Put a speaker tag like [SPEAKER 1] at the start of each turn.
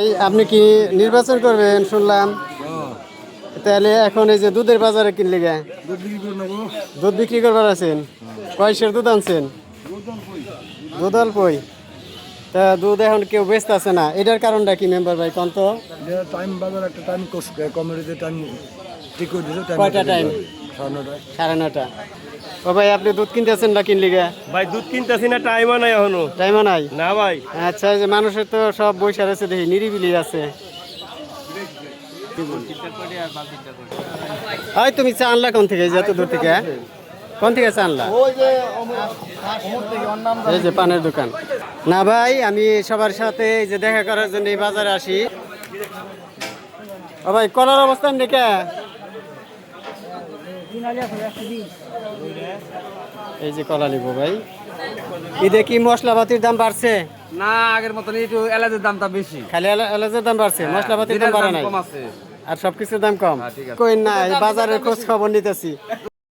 [SPEAKER 1] এই আপনি কি নির্বাচন করবেন শুনলাম, তাহলে এখন এই যে দুধের বাজারে কিনলে গে দুধ বিক্রি করবার আছেন, কয়সের দুধ আনছেন? দুধ অল্পই, তা দুধ এখন কেউ বেচতে আছে না, এটার কারণটা কি মেম্বার ভাই কোন তো?
[SPEAKER 2] টাইম বাজার একটা টাইম কমিটিতে টাইম ঠিক করে দিয়েছে।
[SPEAKER 1] কয়টা টাইম? 9:30। ও ভাই আপনি দুধ কিনতেছেন না কিনলি গে?
[SPEAKER 3] ভাই দুধ কিনতেছি না, টাইমও নাই এখনো।
[SPEAKER 1] টাইমও নাই?
[SPEAKER 3] না ভাই।
[SPEAKER 1] আচ্ছা, এই যে মানুষের তো সব বৈশাখ আছে, দেখি নিরিবিলি আছে। হয় তুমি চা আনলা কোন থেকে, যত দূর থেকে? কোন থেকে চা আনলা? এই যে পানের দোকান। না ভাই, আমি সবার সাথে এই যে দেখা করার জন্য এই বাজারে আসি। ও ভাই কলার অবস্থান দেখে এই যে কলা নিবো ভাই। ঈদে কি মশলাপাতির দাম বাড়ছে?
[SPEAKER 4] না, আগের মতন একটু এলাচের দামটা বেশি।
[SPEAKER 1] খালি এলাচের দাম বাড়ছে, মশলাপাতির দাম বাড়ে নাই,
[SPEAKER 4] কম আছে।
[SPEAKER 1] আর সবকিছুর দাম কম।
[SPEAKER 4] ঠিক আছে।
[SPEAKER 1] কই না, এই বাজারের খোঁজ খবর নিতেছি।